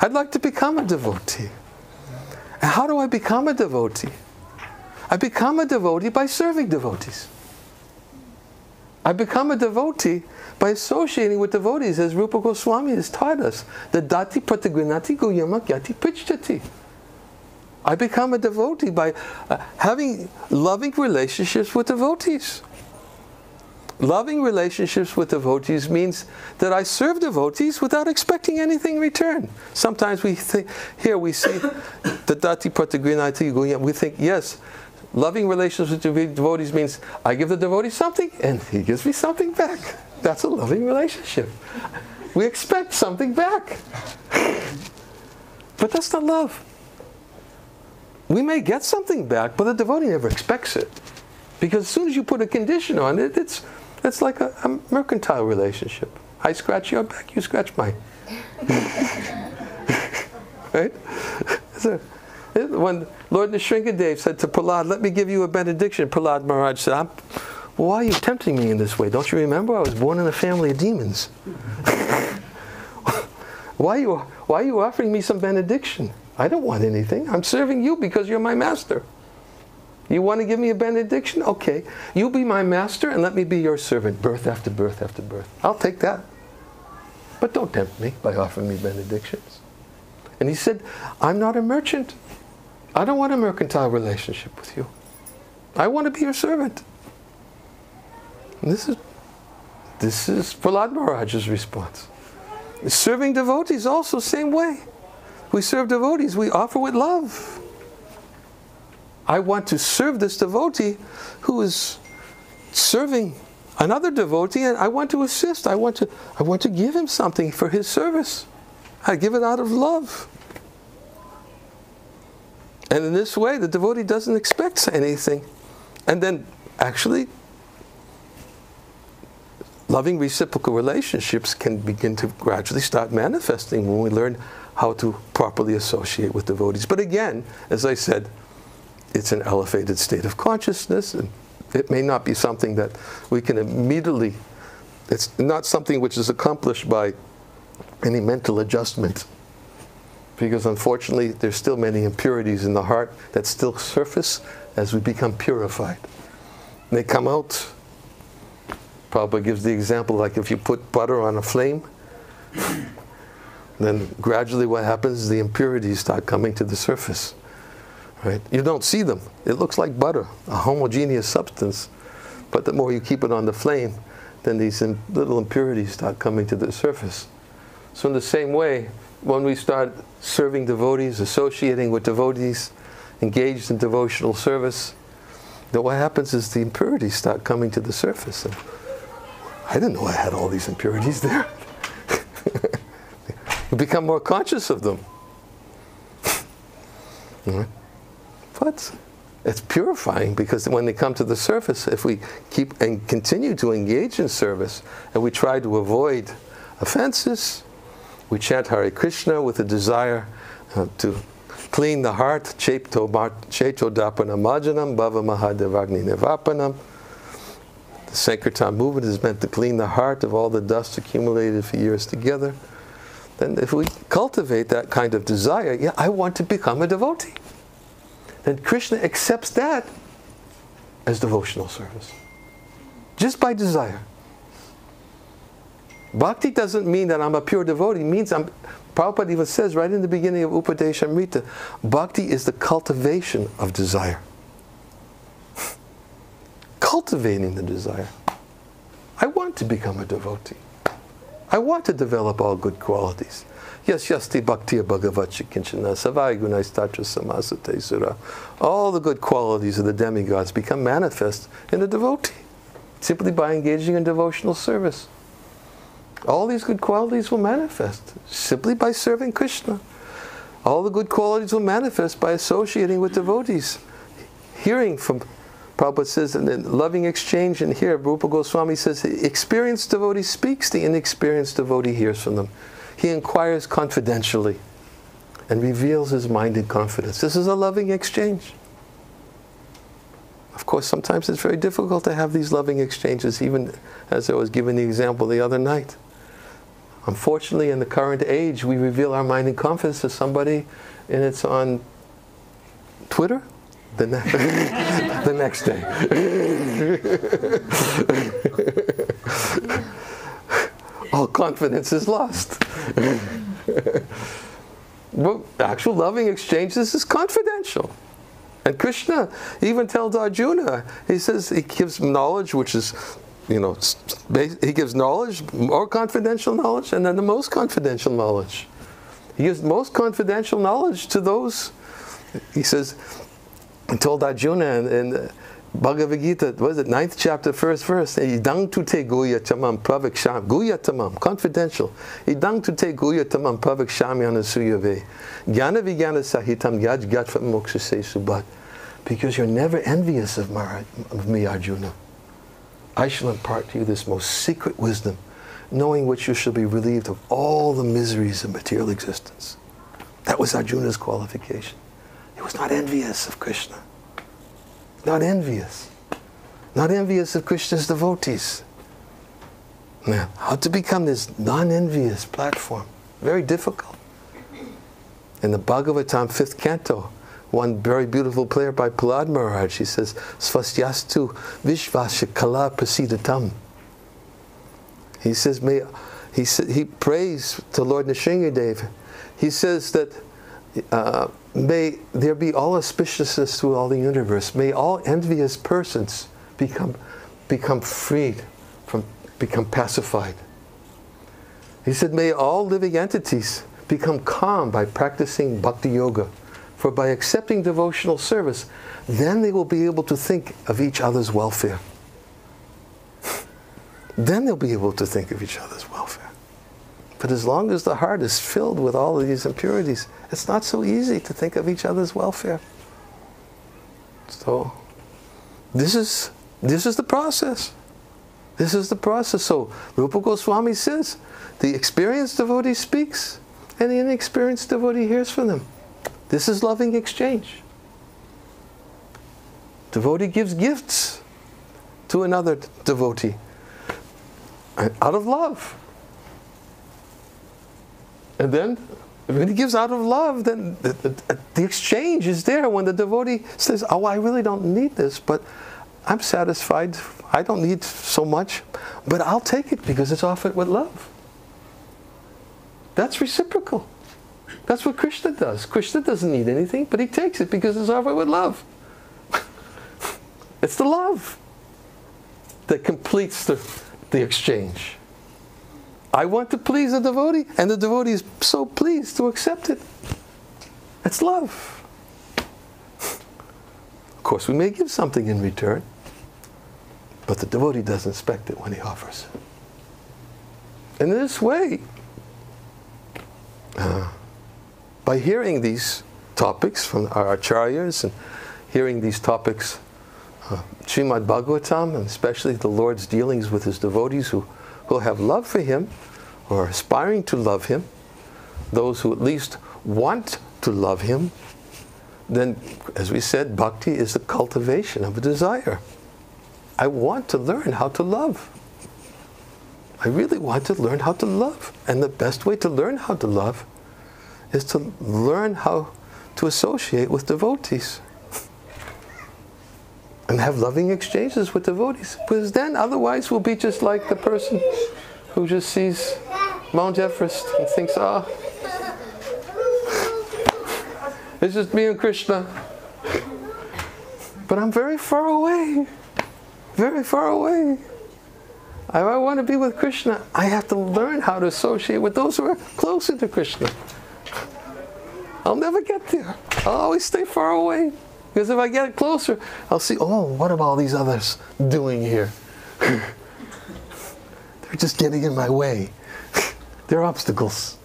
I'd like to become a devotee. And how do I become a devotee? I become a devotee by serving devotees. I become a devotee by associating with devotees, as Rupa Goswami has taught us. The dati pratagrinati guyama gyati pichyati. I become a devotee by having loving relationships with devotees. Loving relationships with devotees means that I serve devotees without expecting anything in return. Sometimes we think, here we see the dati pratagrinati guyama, we think, yes, loving relationships with devotees means I give the devotee something and he gives me something back. That's a loving relationship. We expect something back. But that's not love. We may get something back, but the devotee never expects it. Because as soon as you put a condition on it, it's like a mercantile relationship. I scratch your back, you scratch mine. Right? So, when Lord Nrsingadev said to Prahlad, let me give you a benediction, Prahlad Maharaj said, why are you tempting me in this way? Don't you remember I was born in a family of demons? Why are you offering me some benediction? I don't want anything. I'm serving you because you're my master. You want to give me a benediction? Okay. You be my master and let me be your servant, birth after birth after birth. I'll take that. But don't tempt me by offering me benedictions. And he said, I'm not a merchant. I don't want a mercantile relationship with you. I want to be your servant. And this is Prahlad Maharaj's response. Serving devotees also same way. We serve devotees, we offer with love. I want to serve this devotee who is serving another devotee, and I want to assist. I want to give him something for his service. I give it out of love. And in this way, the devotee doesn't expect anything. And then, actually, loving reciprocal relationships can begin to gradually start manifesting when we learn how to properly associate with devotees. But again, as I said, it's an elevated state of consciousness, and it may not be something that we can immediately, it's not something which is accomplished by any mental adjustment. Because unfortunately, there's still many impurities in the heart that still surface as we become purified. They come out. Prabhupada gives the example like if you put butter on a flame, then gradually what happens is the impurities start coming to the surface. Right? You don't see them. It looks like butter, a homogeneous substance. But the more you keep it on the flame, then these little impurities start coming to the surface. So in the same way, when we start serving devotees, associating with devotees, engaged in devotional service, then what happens is the impurities start coming to the surface. And I didn't know I had all these impurities there. You become more conscious of them. But it's purifying, because when they come to the surface, if we keep and continue to engage in service, and we try to avoid offenses, we chant Hare Krishna with a desire to clean the heart, Cheto Dapana Majanam, Bhava Mahadevagni Nivapanam. The Sankirtan movement is meant to clean the heart of all the dust accumulated for years together. Then if we cultivate that kind of desire, yeah, I want to become a devotee. Then Krishna accepts that as devotional service. Just by desire. Bhakti doesn't mean that I'm a pure devotee. It means Prabhupada even says right in the beginning of Upadeshamrita, Bhakti is the cultivation of desire. Cultivating the desire. I want to become a devotee. I want to develop all good qualities. Yes, yasti bhaktiya bhagavachi kinchana savai gunais tatra samasate sura. All the good qualities of the demigods become manifest in a devotee, simply by engaging in devotional service. All these good qualities will manifest simply by serving Krishna. All the good qualities will manifest by associating with devotees. Hearing from, Prabhupada says, in the loving exchange, and here Rupa Goswami says, the experienced devotee speaks, the inexperienced devotee hears from them. He inquires confidentially and reveals his mind in confidence. This is a loving exchange. Of course, sometimes it's very difficult to have these loving exchanges, even as I was giving the example the other night. Unfortunately, in the current age, we reveal our mind in confidence to somebody, and it's on Twitter the next day. All confidence is lost. Well, actual loving exchanges is confidential. And Krishna even tells Arjuna, he says, he gives knowledge, which is, he gives knowledge, more confidential knowledge, and then the most confidential knowledge. He gives most confidential knowledge to those, he says, he told Arjuna in Bhagavad Gita, what is it, 9th chapter, 1st verse, Idang tute guya tamam praviksham, guya tamam, confidential. Idang tute guya tamam praviksham yanasuyave, jnana vijnana sahitam yaj gatva mokshase subhat. Because you're never envious of me, Arjuna. I shall impart to you this most secret wisdom, knowing which you shall be relieved of all the miseries of material existence. That was Arjuna's qualification. He was not envious of Krishna. Not envious. Not envious of Krishna's devotees. Now, how to become this non-envious platform? Very difficult. In the Bhagavatam 5th canto, one very beautiful prayer by Prahlad Maharaj, he says, Svastyastu Vishvasya Kala Prasidatam. He says, he prays to Lord Nrsingadev. He says that may there be all auspiciousness through all the universe. May all envious persons become freed, become pacified. He said, may all living entities become calm by practicing bhakti yoga. For by accepting devotional service, then they will be able to think of each other's welfare. Then they'll be able to think of each other's welfare. But as long as the heart is filled with all of these impurities, it's not so easy to think of each other's welfare. So, this is the process. This is the process. So, Rupa Goswami says, the experienced devotee speaks, and the inexperienced devotee hears from them. This is loving exchange. Devotee gives gifts to another devotee out of love. And then, when he gives out of love, then the exchange is there when the devotee says, oh, I really don't need this, but I'm satisfied. I don't need so much, but I'll take it because it's offered with love. That's reciprocal. That's what Krishna does. Krishna doesn't need anything, but he takes it because it's offered with love. It's the love that completes the exchange. I want to please the devotee, and the devotee is so pleased to accept it. It's love. Of course, we may give something in return, but the devotee doesn't expect it when he offers it. And in this way, by hearing these topics from our acharyas and hearing these topics, Srimad Bhagavatam, and especially the Lord's dealings with his devotees who have love for him or are aspiring to love him, those who at least want to love him, then, as we said, bhakti is the cultivation of a desire. I want to learn how to love. I really want to learn how to love. And the best way to learn how to love is to learn how to associate with devotees and have loving exchanges with devotees. Because then otherwise we'll be just like the person who just sees Mount Everest and thinks, it's just me and Krishna. But I'm very far away. Very far away. If I want to be with Krishna, I have to learn how to associate with those who are closer to Krishna. I'll never get there. I'll always stay far away. Because if I get closer, I'll see, what are all these others doing here? They're just getting in my way. They're obstacles.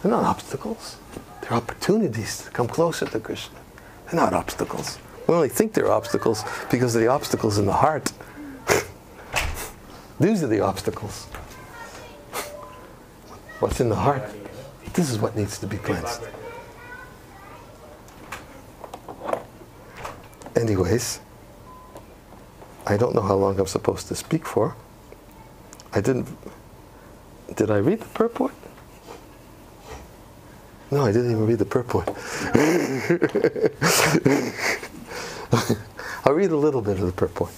They're not obstacles. They're opportunities to come closer to Krishna. They're not obstacles. We only think they're obstacles because of the obstacles in the heart. These are the obstacles. What's in the heart? This is what needs to be cleansed. Anyways, I don't know how long I'm supposed to speak for. Did I read the purport? No, I didn't even read the purport. I'll read a little bit of the purport.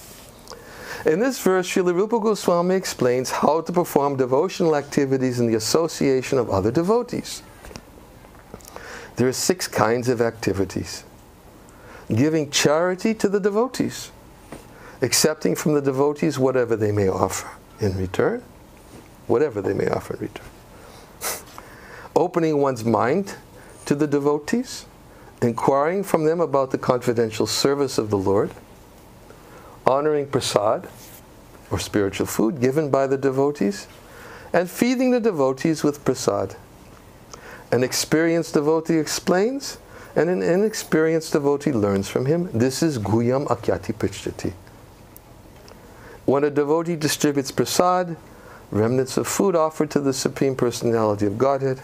In this verse, Srila Rupa Goswami explains how to perform devotional activities in the association of other devotees. There are 6 kinds of activities. Giving charity to the devotees, accepting from the devotees whatever they may offer in return, whatever they may offer in return. Opening one's mind to the devotees, inquiring from them about the confidential service of the Lord, honoring prasad, or spiritual food given by the devotees, and feeding the devotees with prasad. An experienced devotee explains, and an inexperienced devotee learns from him. This is Guyam Akyati Prichyati. When a devotee distributes prasad, remnants of food offered to the Supreme Personality of Godhead,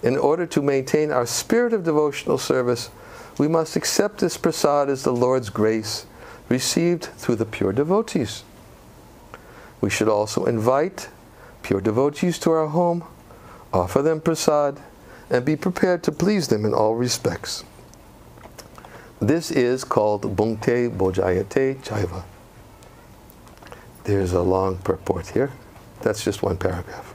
in order to maintain our spirit of devotional service, we must accept this prasad as the Lord's grace, received through the pure devotees. We should also invite pure devotees to our home, offer them prasad, and be prepared to please them in all respects. This is called Bhunkte Bojayate Chaiva. There's a long purport here. That's just one paragraph.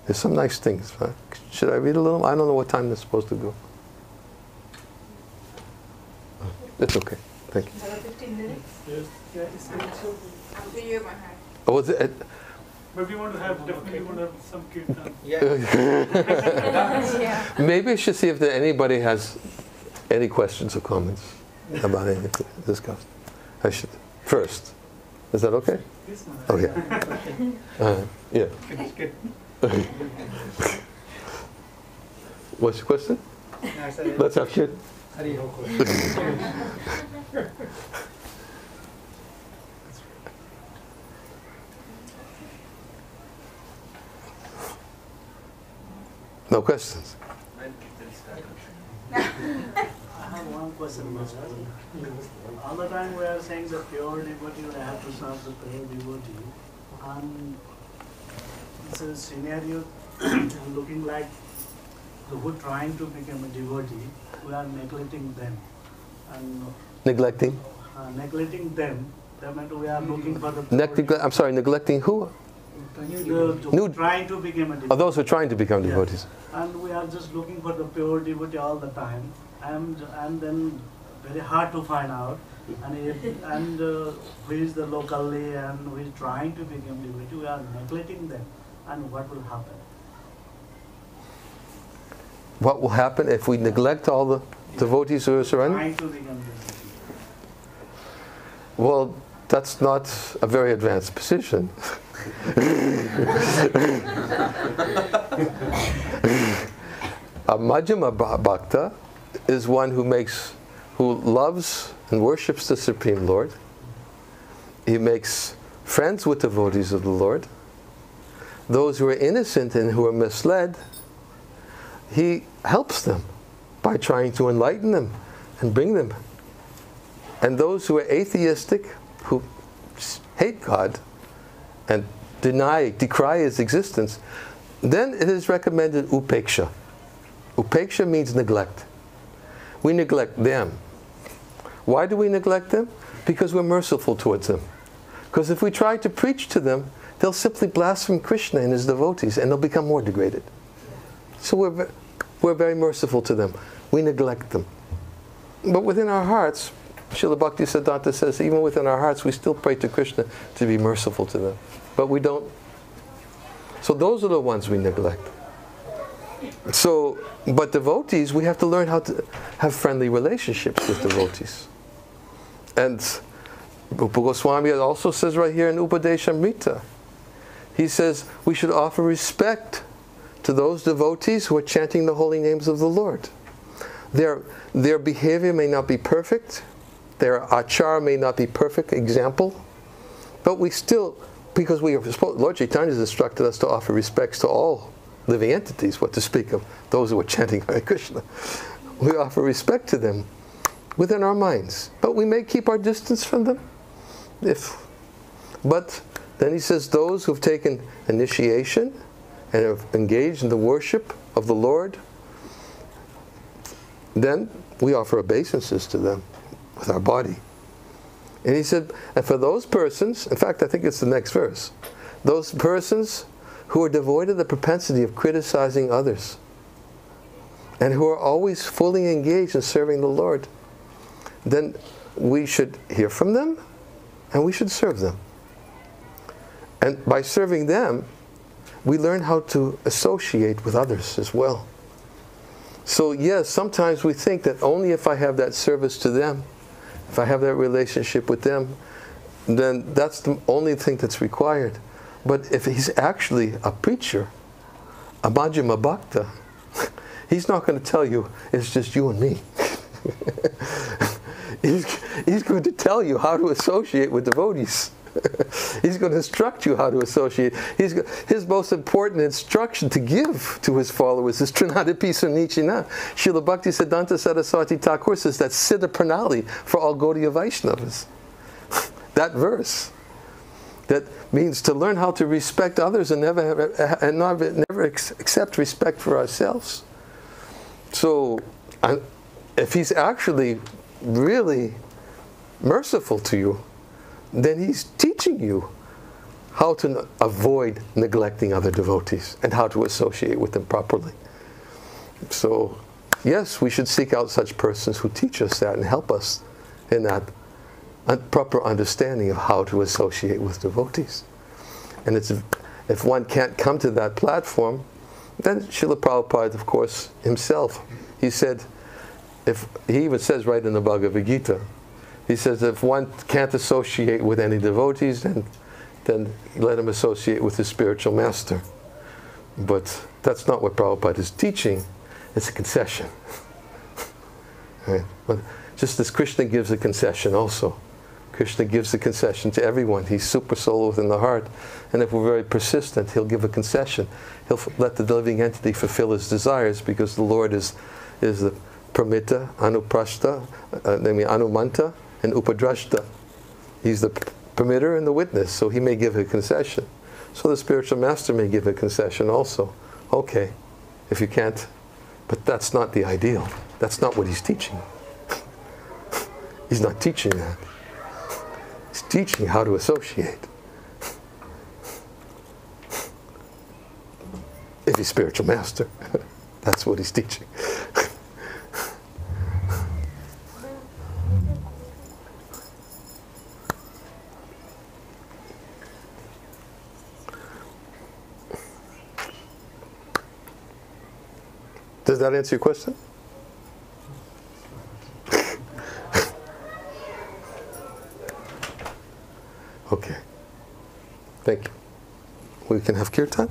There's some nice things. Should I read a little? I don't know what time that's supposed to go. It's okay. Thank you. Another 15 minutes? Yes. After you, Maharaj. Oh, was it? But we want to have, definitely want to have some kirtan. Yeah. Maybe I should see if anybody has any questions or comments about anything discussed. I should. First. Is that okay? Yes, Maharaj. Okay. Yeah. Good. What's your question? Let's have kid. No questions? I have one question, Master. All the time we are saying the pure devotee will have to serve the pure devotee. And it's a scenario looking like who trying to become a devotee, we are neglecting them. And Neglecting? neglecting them, that means we are looking for the pure I'm sorry, neglecting who? trying to become a devotee. Oh, those who are trying to become Yes. devotees. And we are just looking for the pure devotee all the time, and then very hard to find out. And who is the locally and who is trying to become devotee, we are neglecting them. And what will happen? What will happen if we neglect all the devotees who are surrounding? Trying to become devotee. Well, that's not a very advanced position. A Majjhima Bhakta is one who loves and worships the Supreme Lord. He makes friends with devotees of the Lord. Those who are innocent and who are misled, he helps them by trying to enlighten them and bring them. And those who are atheistic, who hate God and decry His existence, then it is recommended upeksha. Upeksha means neglect. We neglect them. Why do we neglect them? Because we're merciful towards them. Because if we try to preach to them, they'll simply blaspheme Krishna and His devotees, and they'll become more degraded. So we're very merciful to them. We neglect them. But within our hearts, Srila Bhaktisiddhanta says, even within our hearts, we still pray to Krishna to be merciful to them. But we don't. So those are the ones we neglect. So, but devotees, we have to learn how to have friendly relationships with devotees. And Rupa Goswami also says right here in Upadeshamrita, he says we should offer respect to those devotees who are chanting the holy names of the Lord. Their behavior may not be perfect, their achara may not be perfect example, but we still, because we are supposed, Lord Chaitanya has instructed us to offer respects to all living entities, what to speak of those who are chanting Hare Krishna. We offer respect to them within our minds, but we may keep our distance from them. But then he says those who have taken initiation and have engaged in the worship of the Lord, then we offer obeisances to them with our body. And he said, and for those persons, in fact I think it's the next verse, those persons who are devoid of the propensity of criticizing others and who are always fully engaged in serving the Lord, then we should hear from them and we should serve them. And by serving them, we learn how to associate with others as well. So yes, sometimes we think that only if I have that service to them, if I have that relationship with them, then that's the only thing that's required. But if he's actually a preacher, a Majjhima Bhakta, he's not going to tell you it's just you and me. He's going to tell you how to associate with devotees. He's going to instruct you how to associate. His most important instruction to give to his followers is Trinadapi Sunichina. Srila Bhakti Siddhanta Saraswati Thakur says that's Siddha Pranali for all Gaudiya Vaishnavas. That verse. That means to learn how to respect others and never accept respect for ourselves. So, if he's actually really merciful to you, then he's teaching you how to avoid neglecting other devotees and how to associate with them properly. So, yes, we should seek out such persons who teach us that and help us in that proper understanding of how to associate with devotees. And if one can't come to that platform, then Srila Prabhupada, of course, himself, he said, he even says right in the Bhagavad Gita, he says if one can't associate with any devotees, then let him associate with his spiritual master. But that's not what Prabhupada is teaching. It's a concession. Right? But just as Krishna gives a concession also. Krishna gives a concession to everyone. He's super soul within the heart. And if we're very persistent, he'll give a concession. He'll let the living entity fulfill his desires because the Lord is the Pramita, Anuprashta, Anumanta, and Upadrashta. He's the permitter and the witness, so he may give a concession. So the spiritual master may give a concession also. Okay, if you can't, but that's not the ideal. That's not what he's teaching. He's not teaching that. He's teaching how to associate. If he's spiritual master, that's what he's teaching. Does that answer your question? Okay. Thank you. We can have kirtan.